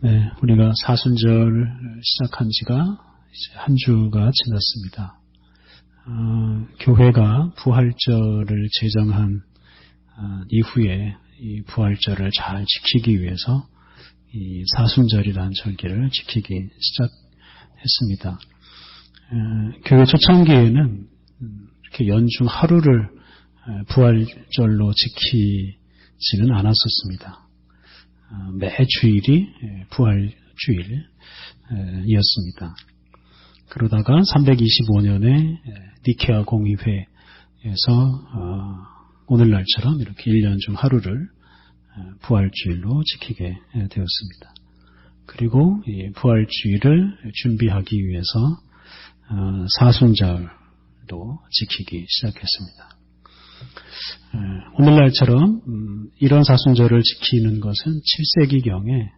네, 우리가 사순절 시작한 지가 이제 한 주가 지났습니다. 교회가 부활절을 제정한 이후에 이 부활절을 잘 지키기 위해서 이 사순절이라는 절기를 지키기 시작했습니다. 교회 초창기에는 이렇게 연중 하루를 부활절로 지키지는 않았었습니다. 매 주일이 부활주일이었습니다. 그러다가 325년에 니케아 공의회에서 오늘날처럼 이렇게 1년 중 하루를 부활주일로 지키게 되었습니다. 그리고 이 부활주일을 준비하기 위해서 사순절도 지키기 시작했습니다. 오늘날처럼 이런 사순절을 지키는 것은 7세기경에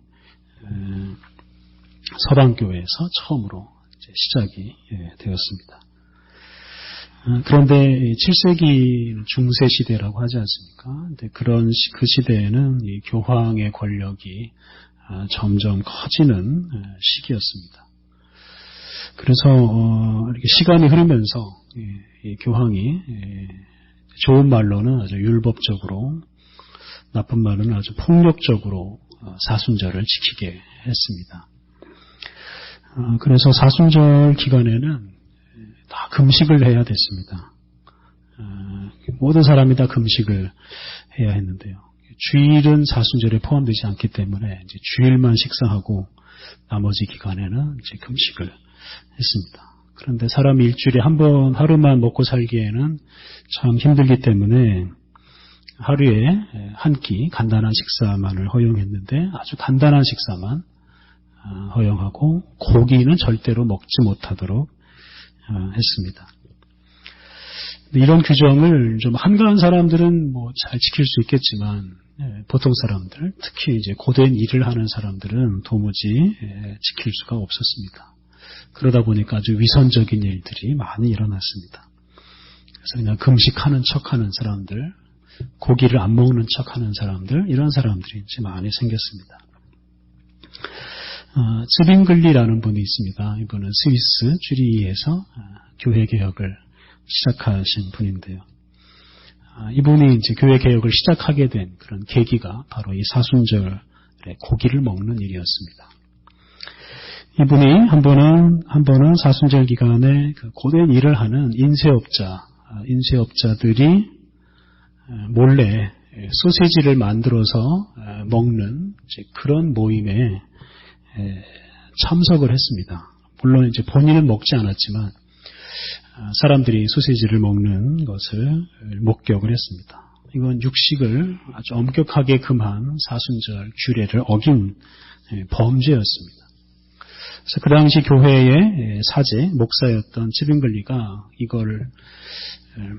서방교회에서 처음으로 시작이 되었습니다. 그런데 7세기 중세 시대라고 하지 않습니까? 근데 그 시대에는 이 교황의 권력이 점점 커지는 시기였습니다. 그래서 이렇게 시간이 흐르면서 이 교황이 좋은 말로는 아주 율법적으로, 나쁜 말로는 아주 폭력적으로 사순절을 지키게 했습니다. 그래서 사순절 기간에는 다 금식을 해야 됐습니다. 모든 사람이 다 금식을 해야 했는데요. 주일은 사순절에 포함되지 않기 때문에 이제 주일만 식사하고 나머지 기간에는 이제 금식을 했습니다. 그런데 사람이 일주일에 한 번 하루만 먹고 살기에는 참 힘들기 때문에 하루에 한 끼 간단한 식사만을 허용했는데 아주 간단한 식사만 허용하고 고기는 절대로 먹지 못하도록 했습니다. 이런 규정을 좀 한가한 사람들은 뭐 잘 지킬 수 있겠지만 보통 사람들, 특히 이제 고된 일을 하는 사람들은 도무지 지킬 수가 없었습니다. 그러다 보니까 아주 위선적인 일들이 많이 일어났습니다. 그래서 그냥 금식하는 척하는 사람들, 고기를 안 먹는 척하는 사람들, 이런 사람들이 이제 많이 생겼습니다. 츠빙글리라는 분이 있습니다. 이분은 스위스 쭈리히에서 교회 개혁을 시작하신 분인데요. 이분이 이제 교회 개혁을 시작하게 된 그런 계기가 바로 이 사순절에 고기를 먹는 일이었습니다. 이분이 한 번은 사순절 기간에 그 고된 일을 하는 인쇄업자들이 몰래 소세지를 만들어서 먹는 그런 모임에 참석을 했습니다. 물론 이제 본인은 먹지 않았지만 사람들이 소세지를 먹는 것을 목격을 했습니다. 이건 육식을 아주 엄격하게 금한 사순절 규례를 어긴 범죄였습니다. 그래서 그 당시 교회의 사제, 목사였던 츠빙글리가 이걸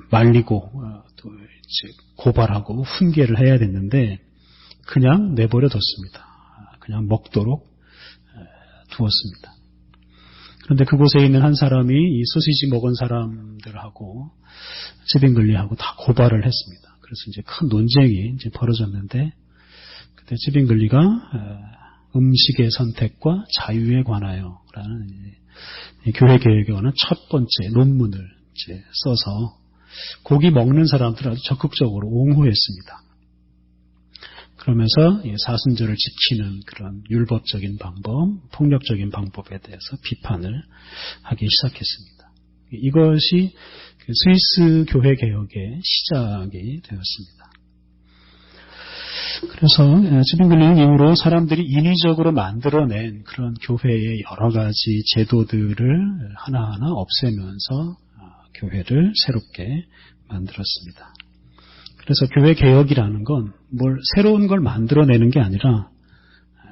말리고 또 이제 고발하고 훈계를 해야 됐는데 그냥 내버려뒀습니다. 그냥 먹도록 두었습니다. 그런데 그곳에 있는 한 사람이 이 소시지 먹은 사람들하고 츠빙글리하고 다 고발을 했습니다. 그래서 이제 큰 논쟁이 이제 벌어졌는데 그때 츠빙글리가 음식의 선택과 자유에 관하여라는 교회 개혁에 관한 첫 번째 논문을 이제 써서 고기 먹는 사람들을 아주 적극적으로 옹호했습니다. 그러면서 사순절을 지키는 그런 율법적인 방법, 폭력적인 방법에 대해서 비판을 하기 시작했습니다. 이것이 스위스 교회 개혁의 시작이 되었습니다. 그래서 츠빙글리는 이후로 사람들이 인위적으로 만들어낸 그런 교회의 여러 가지 제도들을 하나하나 없애면서 교회를 새롭게 만들었습니다. 그래서 교회 개혁이라는 건 뭘 새로운 걸 만들어내는 게 아니라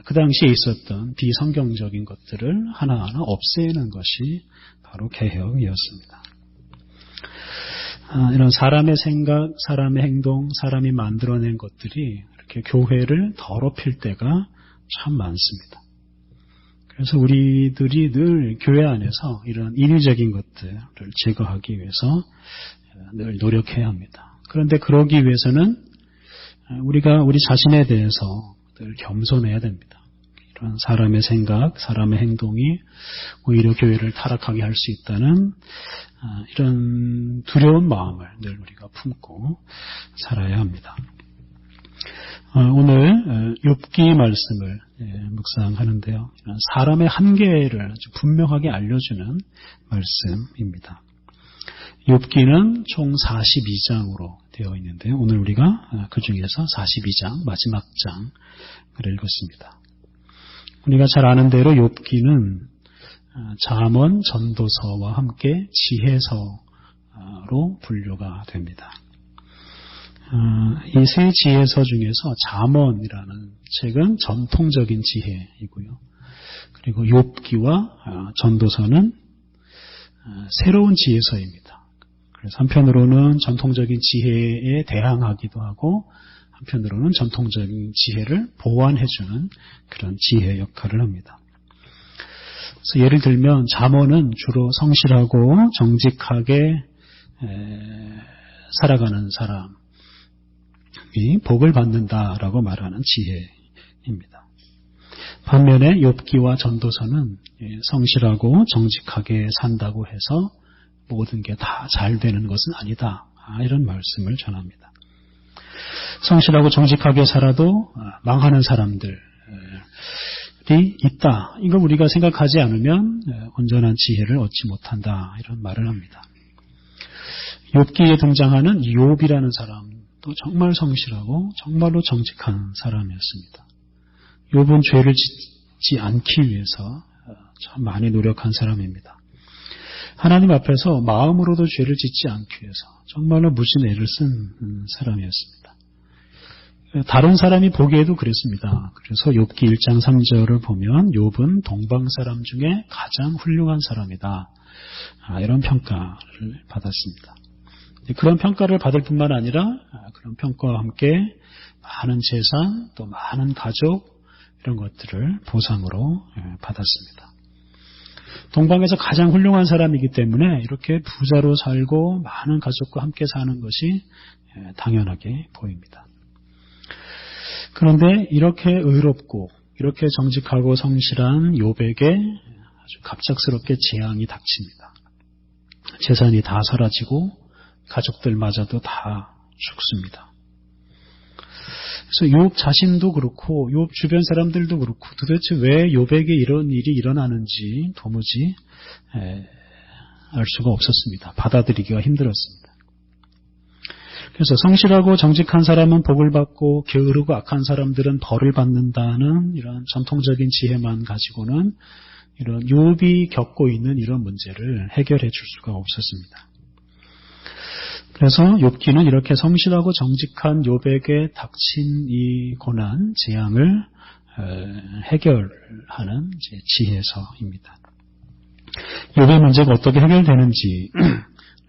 그 당시에 있었던 비성경적인 것들을 하나하나 없애는 것이 바로 개혁이었습니다. 이런 사람의 생각, 사람의 행동, 사람이 만들어낸 것들이 이렇게 교회를 더럽힐 때가 참 많습니다. 그래서 우리들이 늘 교회 안에서 이런 인위적인 것들을 제거하기 위해서 늘 노력해야 합니다. 그런데 그러기 위해서는 우리가 우리 자신에 대해서 늘 겸손해야 됩니다. 이런 사람의 생각, 사람의 행동이 오히려 교회를 타락하게 할 수 있다는 이런 두려운 마음을 늘 우리가 품고 살아야 합니다. 오늘 욥기 말씀을 묵상하는데요. 사람의 한계를 아주 분명하게 알려주는 말씀입니다. 욥기는 총 42장으로 되어 있는데요. 오늘 우리가 그 중에서 42장 마지막 장을 읽었습니다. 우리가 잘 아는 대로 욥기는 잠언, 전도서와 함께 지혜서로 분류가 됩니다. 이 세 지혜서 중에서 잠언이라는 책은 전통적인 지혜이고요. 그리고 욥기와 전도서는 새로운 지혜서입니다. 그래서 한편으로는 전통적인 지혜에 대항하기도 하고 한편으로는 전통적인 지혜를 보완해주는 그런 지혜 역할을 합니다. 그래서 예를 들면 잠언은 주로 성실하고 정직하게 살아가는 사람이 복을 받는다라고 말하는 지혜입니다. 반면에 욥기와 전도서는 성실하고 정직하게 산다고 해서 모든 게 다 잘 되는 것은 아니다. 이런 말씀을 전합니다. 성실하고 정직하게 살아도 망하는 사람들이 있다. 이걸 우리가 생각하지 않으면 온전한 지혜를 얻지 못한다. 이런 말을 합니다. 욥기에 등장하는 욥이라는 사람도 정말 성실하고 정말로 정직한 사람이었습니다. 욥은 죄를 짓지 않기 위해서 참 많이 노력한 사람입니다. 하나님 앞에서 마음으로도 죄를 짓지 않기 위해서 정말로 무진 애를 쓴 사람이었습니다. 다른 사람이 보기에도 그랬습니다. 그래서 욥기 1장 3절을 보면 욥은 동방 사람 중에 가장 훌륭한 사람이다. 이런 평가를 받았습니다. 그런 평가를 받을 뿐만 아니라 그런 평가와 함께 많은 재산, 또 많은 가족 이런 것들을 보상으로 받았습니다. 동방에서 가장 훌륭한 사람이기 때문에 이렇게 부자로 살고 많은 가족과 함께 사는 것이 당연하게 보입니다. 그런데 이렇게 의롭고 이렇게 정직하고 성실한 욥에게 아주 갑작스럽게 재앙이 닥칩니다. 재산이 다 사라지고 가족들마저도 다 죽습니다. 그래서 욥 자신도 그렇고 욥 주변 사람들도 그렇고 도대체 왜 욥에게 이런 일이 일어나는지 도무지 알 수가 없었습니다. 받아들이기가 힘들었습니다. 그래서 성실하고 정직한 사람은 복을 받고 게으르고 악한 사람들은 벌을 받는다는 이런 전통적인 지혜만 가지고는 이런 욥이 겪고 있는 이런 문제를 해결해 줄 수가 없었습니다. 그래서 욥기는 이렇게 성실하고 정직한 욥에게 닥친 이 고난, 재앙을 해결하는 지혜서입니다. 욥의 문제가 어떻게 해결되는지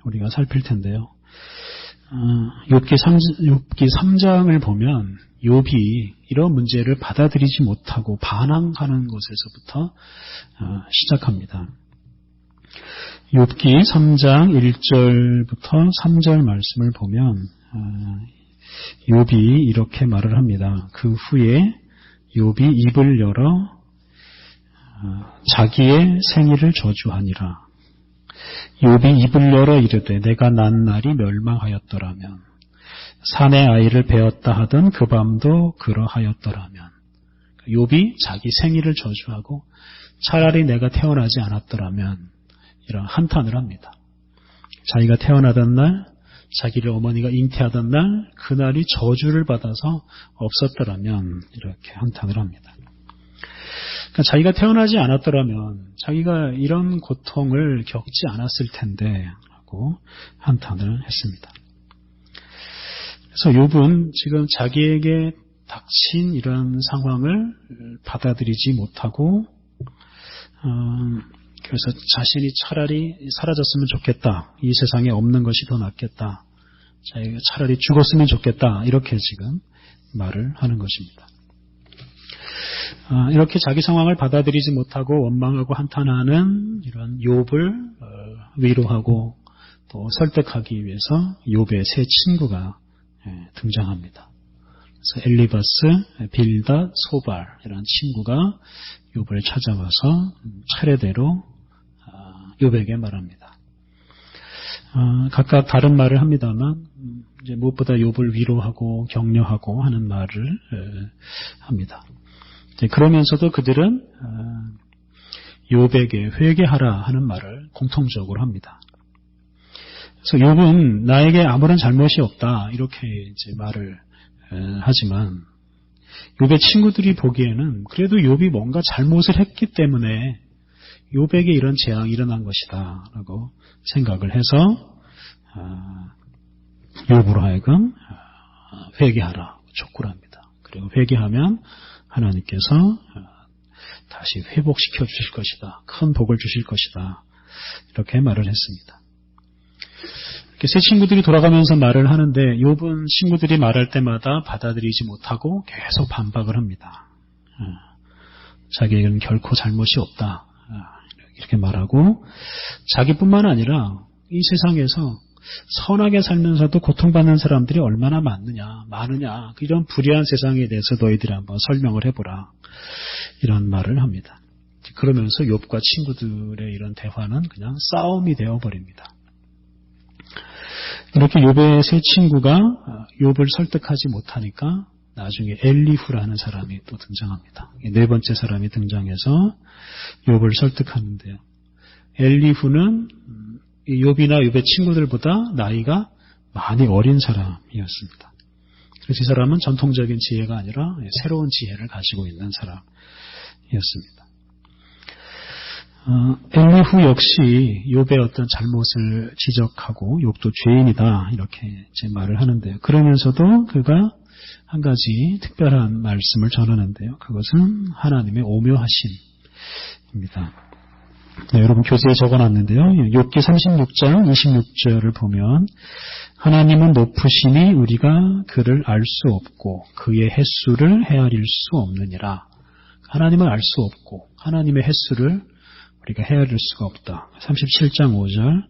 우리가 살필 텐데요. 욥기 3장을 보면 욥이 이런 문제를 받아들이지 못하고 반항하는 것에서부터 시작합니다. 욥기 3장 1절부터 3절 말씀을 보면 욥이 이렇게 말을 합니다. 그 후에 욥이 입을 열어 자기의 생일을 저주하니라. 욥이 입을 열어 이르되 내가 난 날이 멸망하였더라면 산의 아이를 베었다 하던 그 밤도 그러하였더라면. 욥이 자기 생일을 저주하고 차라리 내가 태어나지 않았더라면 이런 한탄을 합니다. 자기가 태어나던 날, 자기를 어머니가 잉태하던 날, 그날이 저주를 받아서 없었더라면 이렇게 한탄을 합니다. 그러니까 자기가 태어나지 않았더라면 자기가 이런 고통을 겪지 않았을 텐데 하고 한탄을 했습니다. 그래서 욥은 지금 자기에게 닥친 이런 상황을 받아들이지 못하고 그래서 자신이 차라리 사라졌으면 좋겠다. 이 세상에 없는 것이 더 낫겠다. 자기가 차라리 죽었으면 좋겠다. 이렇게 지금 말을 하는 것입니다. 이렇게 자기 상황을 받아들이지 못하고 원망하고 한탄하는 이런 욥을 위로하고 또 설득하기 위해서 욥의 세 친구가 등장합니다. 그래서 엘리바스, 빌닷, 소발 이런 친구가 욥을 찾아와서 차례대로 욥에게 말합니다. 각각 다른 말을 합니다만 이제 무엇보다 욥을 위로하고 격려하고 하는 말을 합니다. 그러면서도 그들은 욥에게 회개하라 하는 말을 공통적으로 합니다. 그래서 욥은 나에게 아무런 잘못이 없다 이렇게 이제 말을 하지만 욥의 친구들이 보기에는 그래도 욥이 뭔가 잘못을 했기 때문에 욥에게 이런 재앙이 일어난 것이다 라고 생각을 해서 욥으로 하여금 회개하라 촉구를 합니다. 그리고 회개하면 하나님께서 다시 회복시켜 주실 것이다. 큰 복을 주실 것이다. 이렇게 말을 했습니다. 세 친구들이 돌아가면서 말을 하는데 욥은 친구들이 말할 때마다 받아들이지 못하고 계속 반박을 합니다. 자기에게는 결코 잘못이 없다. 이렇게 말하고 자기뿐만 아니라 이 세상에서 선하게 살면서도 고통받는 사람들이 얼마나 많으냐 이런 불의한 세상에 대해서 너희들이 한번 설명을 해보라 이런 말을 합니다. 그러면서 욥과 친구들의 이런 대화는 그냥 싸움이 되어버립니다. 이렇게 욥의 세 친구가 욥을 설득하지 못하니까 나중에 엘리후라는 사람이 또 등장합니다. 네 번째 사람이 등장해서 욥을 설득하는데요. 엘리후는 욥이나 욥의 친구들보다 나이가 많이 어린 사람이었습니다. 그래서 이 사람은 전통적인 지혜가 아니라 새로운 지혜를 가지고 있는 사람이었습니다. 엘리후 역시 욥의 어떤 잘못을 지적하고 욥도 죄인이다 이렇게 제 말을 하는데요. 그러면서도 그가 한 가지 특별한 말씀을 전하는데요. 그것은 하나님의 오묘하심입니다. 네, 여러분 교재에 적어놨는데요. 욥기 36장 26절을 보면 하나님은 높으시니 우리가 그를 알 수 없고 그의 횟수를 헤아릴 수 없느니라. 하나님은 알 수 없고 하나님의 횟수를 우리가 헤아릴 수가 없다. 37장 5절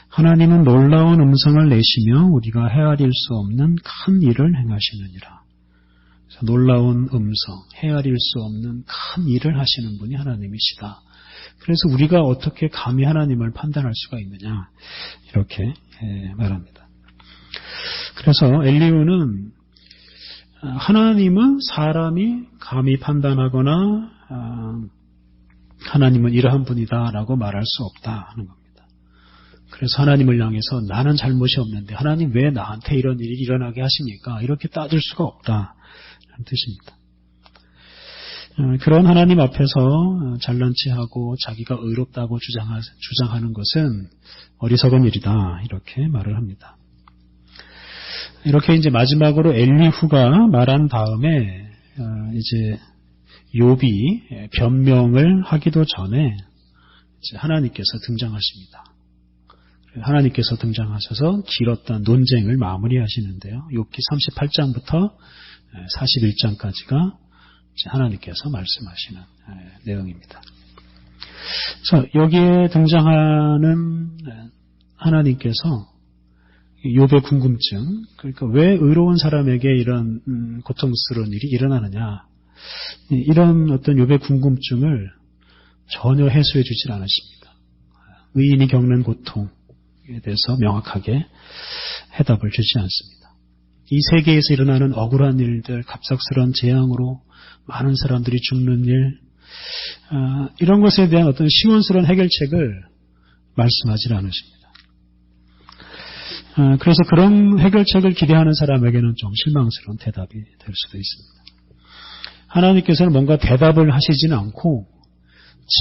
하나님은 놀라운 음성을 내시며 우리가 헤아릴 수 없는 큰 일을 행하시느니라. 그래서 놀라운 음성, 헤아릴 수 없는 큰 일을 하시는 분이 하나님이시다. 그래서 우리가 어떻게 감히 하나님을 판단할 수가 있느냐 이렇게 말합니다. 그래서 엘리후는 하나님은 사람이 감히 판단하거나 하나님은 이러한 분이다라고 말할 수 없다 하는 겁니다. 그래서 하나님을 향해서 나는 잘못이 없는데 하나님 왜 나한테 이런 일이 일어나게 하십니까? 이렇게 따질 수가 없다는 뜻입니다. 그런 하나님 앞에서 잘난 체하고 자기가 의롭다고 주장하는 것은 어리석은 일이다 이렇게 말을 합니다. 이렇게 이제 마지막으로 엘리후가 말한 다음에 이제 욥이 변명을 하기도 전에 이제 하나님께서 등장하십니다. 하나님께서 등장하셔서 길었던 논쟁을 마무리하시는데요. 욥기 38장부터 41장까지가 하나님께서 말씀하시는 내용입니다. 그래서 여기에 등장하는 하나님께서 욥의 궁금증, 그러니까 왜 의로운 사람에게 이런 고통스러운 일이 일어나느냐, 이런 어떤 욥의 궁금증을 전혀 해소해 주질 않으십니다. 의인이 겪는 고통에 대해서 명확하게 해답을 주지 않습니다. 이 세계에서 일어나는 억울한 일들, 갑작스러운 재앙으로 많은 사람들이 죽는 일, 이런 것에 대한 어떤 시원스러운 해결책을 말씀하지 않으십니다. 그래서 그런 해결책을 기대하는 사람에게는 좀 실망스러운 대답이 될 수도 있습니다. 하나님께서는 뭔가 대답을 하시지는 않고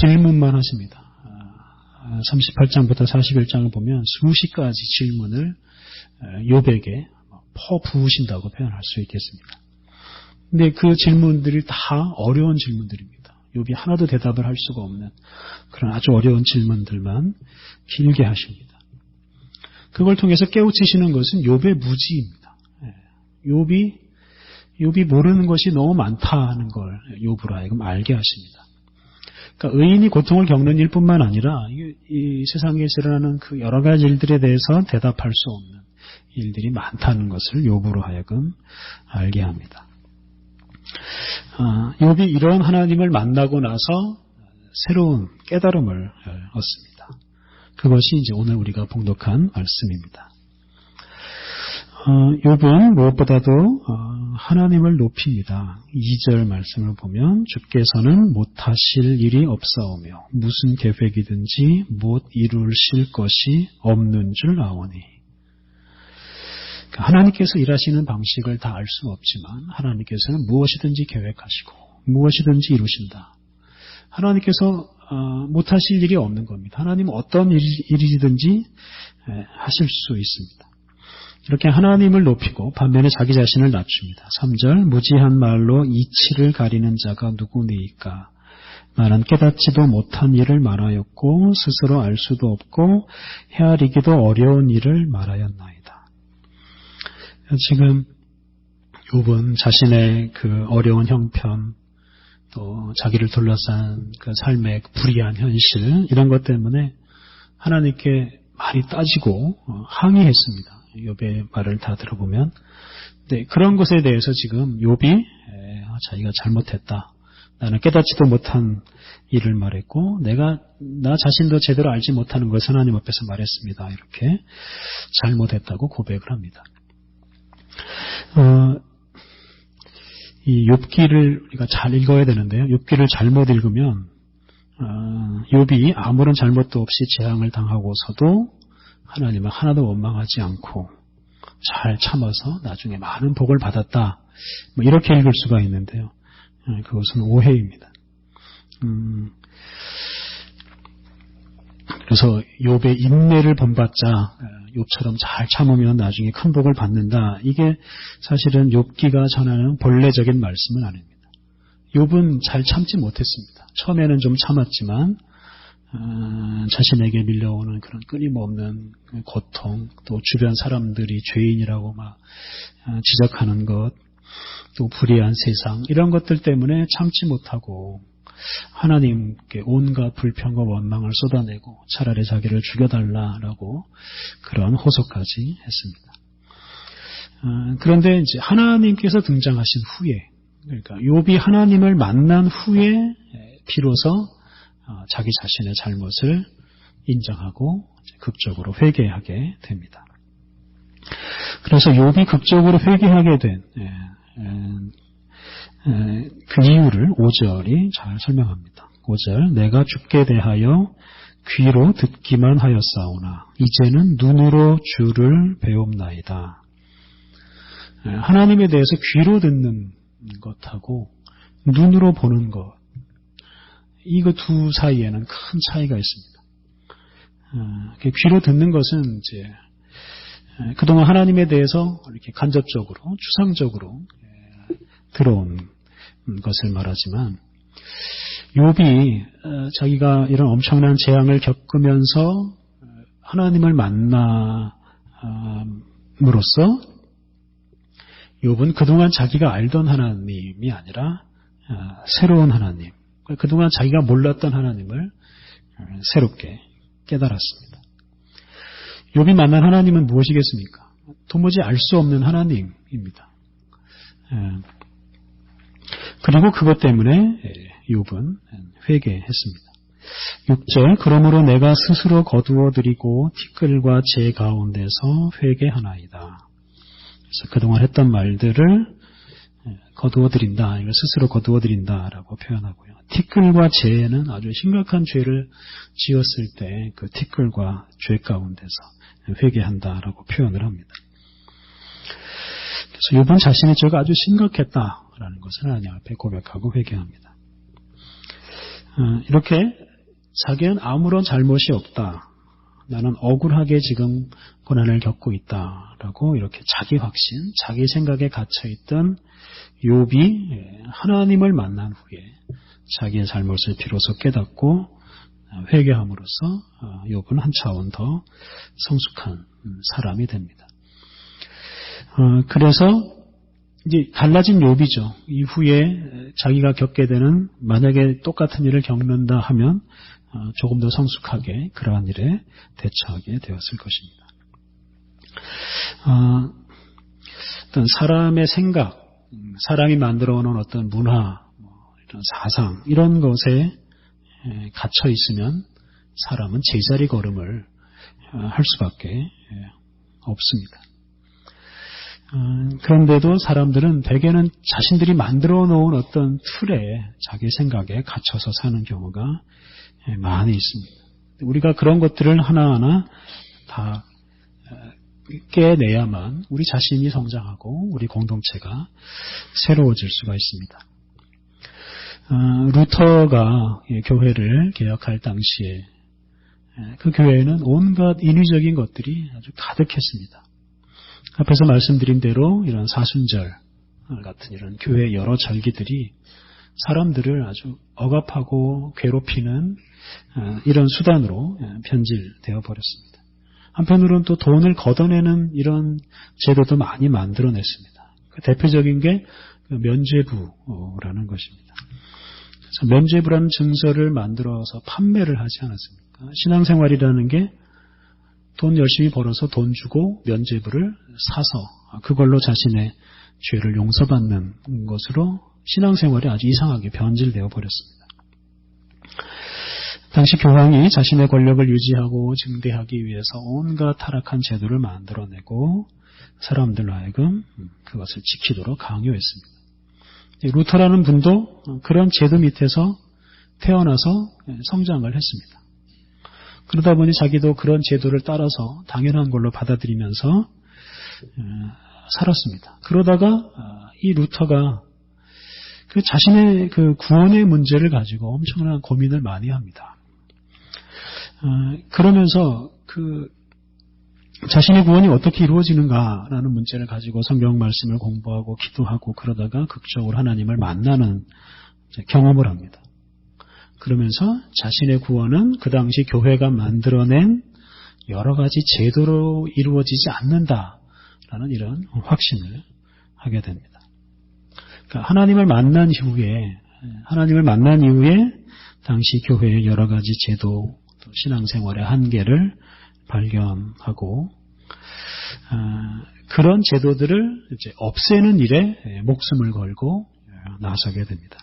질문만 하십니다. 38장부터 41장을 보면 수십 가지 질문을 욥에게 퍼부으신다고 표현할 수 있겠습니다. 근데 그 질문들이 다 어려운 질문들입니다. 욥이 하나도 대답을 할 수가 없는 그런 아주 어려운 질문들만 길게 하십니다. 그걸 통해서 깨우치시는 것은 욥의 무지입니다. 욥이 모르는 것이 너무 많다는 걸 욥으로 하여금 알게 하십니다. 그러니까 의인이 고통을 겪는 일뿐만 아니라 이 세상에서 일어나는 그 여러 가지 일들에 대해서 대답할 수 없는 일들이 많다는 것을 욥으로 하여금 알게 합니다. 욥이 이런 하나님을 만나고 나서 새로운 깨달음을 얻습니다. 그것이 이제 오늘 우리가 봉독한 말씀입니다. 욥은 무엇보다도 하나님을 높입니다. 2절 말씀을 보면 주께서는 못하실 일이 없사오며 무슨 계획이든지 못 이루실 것이 없는 줄 아오니. 하나님께서 일하시는 방식을 다 알 수는 없지만 하나님께서는 무엇이든지 계획하시고 무엇이든지 이루신다. 하나님께서 못하실 일이 없는 겁니다. 하나님은 어떤 일이든지 하실 수 있습니다. 이렇게 하나님을 높이고 반면에 자기 자신을 낮춥니다. 3절 무지한 말로 이치를 가리는 자가 누구니이까. 나는 깨닫지도 못한 일을 말하였고 스스로 알 수도 없고 헤아리기도 어려운 일을 말하였나이다. 지금 욥은 자신의 그 어려운 형편, 또 자기를 둘러싼 그 삶의 불이한 현실, 이런 것 때문에 하나님께 많이 따지고 항의했습니다. 욥의 말을 다 들어보면. 네, 그런 것에 대해서 지금 욥이 자기가 잘못했다. 나는 깨닫지도 못한 일을 말했고 나 자신도 제대로 알지 못하는 것을 하나님 앞에서 말했습니다. 이렇게 잘못했다고 고백을 합니다. 이 욥기를 우리가 잘 읽어야 되는데요. 욥기를 잘못 읽으면 욥이 아무런 잘못도 없이 재앙을 당하고서도 하나님을 하나도 원망하지 않고 잘 참아서 나중에 많은 복을 받았다. 이렇게 읽을 수가 있는데요. 그것은 오해입니다. 그래서 욥의 인내를 본받자 욥처럼 잘 참으면 나중에 큰 복을 받는다. 이게 사실은 욥기가 전하는 본래적인 말씀은 아닙니다. 욥은 잘 참지 못했습니다. 처음에는 좀 참았지만 자신에게 밀려오는 그런 끊임없는 고통, 또 주변 사람들이 죄인이라고 막 지적하는 것, 또 불의한 세상, 이런 것들 때문에 참지 못하고 하나님께 온갖 불평과 원망을 쏟아내고 차라리 자기를 죽여달라라고 그런 호소까지 했습니다. 그런데 이제 하나님께서 등장하신 후에, 그러니까 욥이 하나님을 만난 후에 비로소 자기 자신의 잘못을 인정하고 극적으로 회개하게 됩니다. 그래서 욥이 극적으로 회개하게 된 그 이유를 5절이 잘 설명합니다. 5절 내가 주께 대하여 귀로 듣기만 하였사오나 이제는 눈으로 주를 배웁나이다. 하나님에 대해서 귀로 듣는 것하고 눈으로 보는 것, 이거 두 사이에는 큰 차이가 있습니다. 귀로 듣는 것은 이제 그동안 하나님에 대해서 이렇게 간접적으로, 추상적으로 들어온 것을 말하지만 욥이 자기가 이런 엄청난 재앙을 겪으면서 하나님을 만남으로써 욥은 그동안 자기가 알던 하나님이 아니라 새로운 하나님, 그동안 자기가 몰랐던 하나님을 새롭게 깨달았습니다. 욥이 만난 하나님은 무엇이겠습니까? 도무지 알 수 없는 하나님입니다. 그리고 그것 때문에 욥은 회개했습니다. 6절 그러므로 내가 스스로 거두어드리고 티끌과 재 가운데서 회개하나이다. 그래서 그동안 했던 말들을 거두어드린다, 이걸 스스로 거두어드린다라고 표현하고요. 티끌과 재는 아주 심각한 죄를 지었을 때 그 티끌과 죄 가운데서 회개한다라고 표현을 합니다. 그래서 욥은 자신의 죄가 아주 심각했다라는 것을 하나님 앞에 고백하고 회개합니다. 이렇게 자기는 아무런 잘못이 없다. 나는 억울하게 지금 고난을 겪고 있다라고 이렇게 자기 확신, 자기 생각에 갇혀있던 욥이 하나님을 만난 후에 자기의 잘못을 비로소 깨닫고 회개함으로써 욥은 한 차원 더 성숙한 사람이 됩니다. 그래서 이제 달라진 욥이죠. 이후에 자기가 겪게 되는, 만약에 똑같은 일을 겪는다 하면 조금 더 성숙하게 그러한 일에 대처하게 되었을 것입니다. 어떤 사람의 생각, 사람이 만들어 놓은 어떤 문화, 이런 사상, 이런 것에 갇혀 있으면 사람은 제자리 걸음을 할 수밖에 없습니다. 그런데도 사람들은 대개는 자신들이 만들어 놓은 어떤 틀에, 자기 생각에 갇혀서 사는 경우가 많이 있습니다. 우리가 그런 것들을 하나하나 다 깨내야만 우리 자신이 성장하고 우리 공동체가 새로워질 수가 있습니다. 루터가 교회를 개혁할 당시에 그 교회에는 온갖 인위적인 것들이 아주 가득했습니다. 앞에서 말씀드린 대로 이런 사순절 같은 이런 교회의 여러 절기들이 사람들을 아주 억압하고 괴롭히는 이런 수단으로 변질되어 버렸습니다. 한편으로는 또 돈을 걷어내는 이런 제도도 많이 만들어냈습니다. 그 대표적인 게 면죄부라는 것입니다. 그래서 면죄부라는 증서를 만들어서 판매를 하지 않았습니까? 신앙생활이라는 게 돈 열심히 벌어서 돈 주고 면죄부를 사서 그걸로 자신의 죄를 용서받는 것으로 신앙생활이 아주 이상하게 변질되어 버렸습니다. 당시 교황이 자신의 권력을 유지하고 증대하기 위해서 온갖 타락한 제도를 만들어내고 사람들로 하여금 그것을 지키도록 강요했습니다. 루터라는 분도 그런 제도 밑에서 태어나서 성장을 했습니다. 그러다 보니 자기도 그런 제도를 따라서 당연한 걸로 받아들이면서 살았습니다. 그러다가 이 루터가 그 자신의 그 구원의 문제를 가지고 엄청난 고민을 많이 합니다. 그러면서 그 자신의 구원이 어떻게 이루어지는가라는 문제를 가지고 성경 말씀을 공부하고 기도하고 그러다가 극적으로 하나님을 만나는 경험을 합니다. 그러면서 자신의 구원은 그 당시 교회가 만들어낸 여러 가지 제도로 이루어지지 않는다라는 이런 확신을 하게 됩니다. 그러니까 하나님을 만난 이후에 당시 교회의 여러 가지 제도, 또 신앙생활의 한계를 발견하고 그런 제도들을 이제 없애는 일에 목숨을 걸고 나서게 됩니다.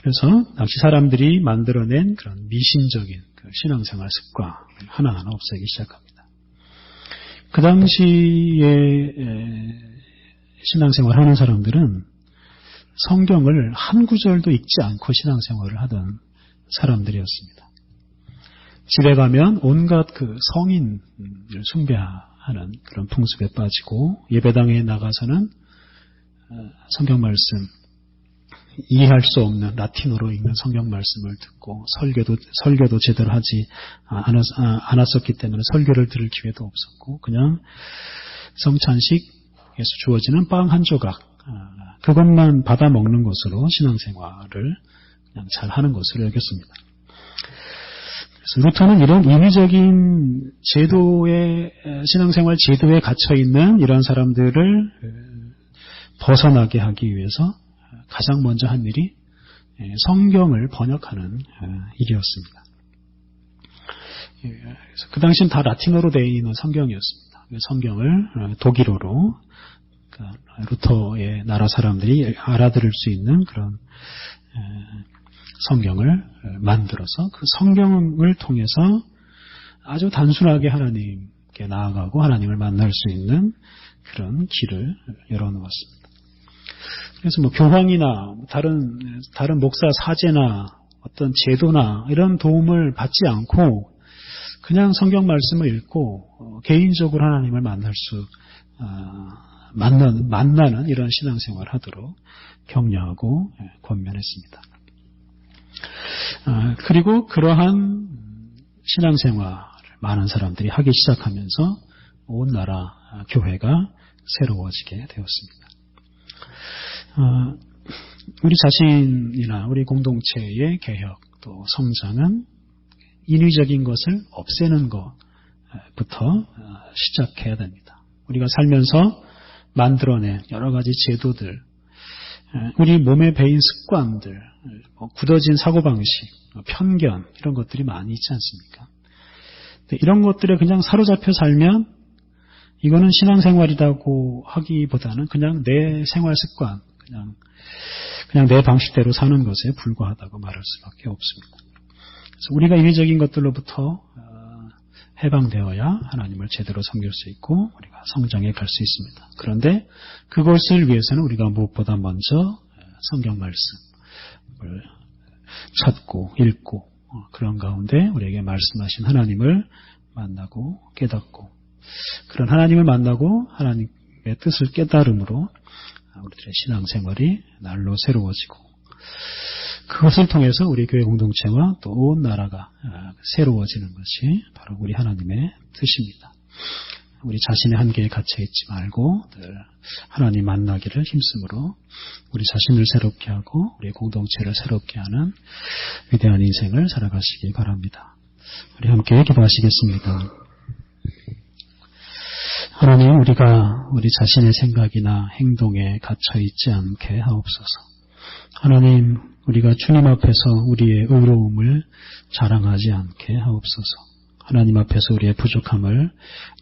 그래서 당시 사람들이 만들어낸 그런 미신적인 그 신앙생활 습관을 하나하나 없애기 시작합니다. 그 당시에 신앙생활 하는 사람들은 성경을 한 구절도 읽지 않고 신앙생활을 하던 사람들이었습니다. 집에 가면 온갖 그 성인을 숭배하는 그런 풍습에 빠지고 예배당에 나가서는 성경 말씀 이해할 수 없는 라틴어로 읽는 성경 말씀을 듣고 설교도 제대로 하지 않았었기 때문에 설교를 들을 기회도 없었고 그냥 성찬식에서 주어지는 빵 한 조각 그것만 받아 먹는 것으로 신앙생활을 그냥 잘 하는 것으로 여겼습니다. 그래서 루터는 이런 인위적인 제도의 신앙생활 제도에 갇혀 있는 이런 사람들을 벗어나게 하기 위해서 가장 먼저 한 일이 성경을 번역하는 일이었습니다. 그래서 그 당시는 다 라틴어로 되어 있는 성경이었습니다. 성경을 독일어로 루터의 나라 사람들이 알아들을 수 있는 그런 성경을 만들어서 그 성경을 통해서 아주 단순하게 하나님께 나아가고 하나님을 만날 수 있는 그런 길을 열어놓았습니다. 그래서 뭐 교황이나 다른 목사 사제나 어떤 제도나 이런 도움을 받지 않고 그냥 성경 말씀을 읽고 개인적으로 하나님을 만나는 이런 신앙생활을 하도록 격려하고 권면했습니다. 그리고 그러한 신앙생활을 많은 사람들이 하기 시작하면서 온 나라 교회가 새로워지게 되었습니다. 우리 자신이나 우리 공동체의 개혁 또 성장은 인위적인 것을 없애는 것부터 시작해야 됩니다. 우리가 살면서 만들어낸 여러 가지 제도들, 우리 몸에 배인 습관들, 굳어진 사고방식, 편견 이런 것들이 많이 있지 않습니까? 이런 것들에 그냥 사로잡혀 살면 이거는 신앙생활이라고 하기보다는 그냥 내 생활 습관, 그냥 내 방식대로 사는 것에 불과하다고 말할 수밖에 없습니다. 그래서 우리가 인위적인 것들로부터 해방되어야 하나님을 제대로 섬길 수 있고 우리가 성장해 갈 수 있습니다. 그런데 그것을 위해서는 우리가 무엇보다 먼저 성경 말씀을 찾고 읽고 그런 가운데 우리에게 말씀하신 하나님을 만나고 깨닫고 그런 하나님을 만나고 하나님의 뜻을 깨달음으로 우리들의 신앙생활이 날로 새로워지고 그것을 통해서 우리 교회 공동체와 또 온 나라가 새로워지는 것이 바로 우리 하나님의 뜻입니다. 우리 자신의 한계에 갇혀있지 말고 늘 하나님 만나기를 힘쓰므로 우리 자신을 새롭게 하고 우리 공동체를 새롭게 하는 위대한 인생을 살아가시기 바랍니다. 우리 함께 기도하시겠습니다. 하나님, 우리가 우리 자신의 생각이나 행동에 갇혀있지 않게 하옵소서. 하나님, 우리가 주님 앞에서 우리의 의로움을 자랑하지 않게 하옵소서. 하나님 앞에서 우리의 부족함을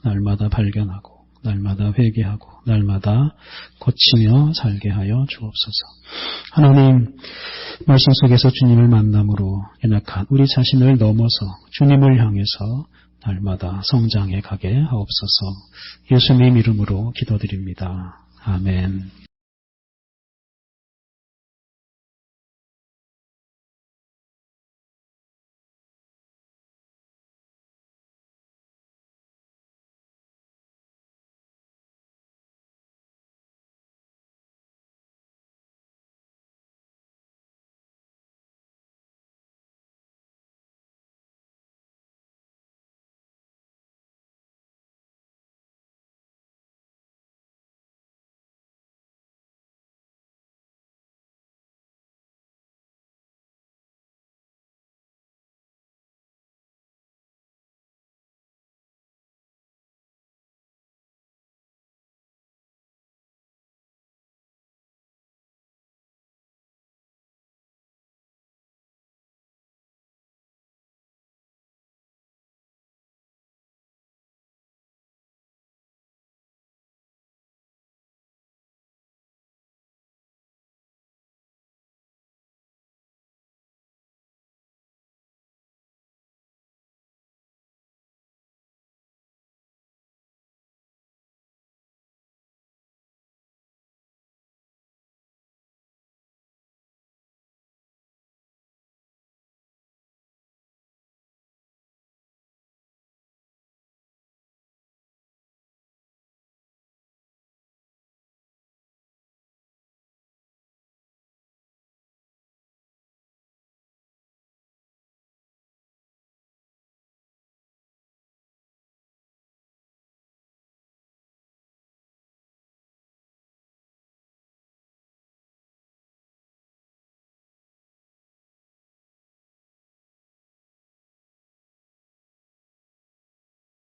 날마다 발견하고 날마다 회개하고 날마다 고치며 살게 하여 주옵소서. 하나님, 말씀 속에서 주님을 만남으로 연약한 우리 자신을 넘어서 주님을 향해서 날마다 성장해 가게 하옵소서. 예수님 이름으로 기도드립니다. 아멘.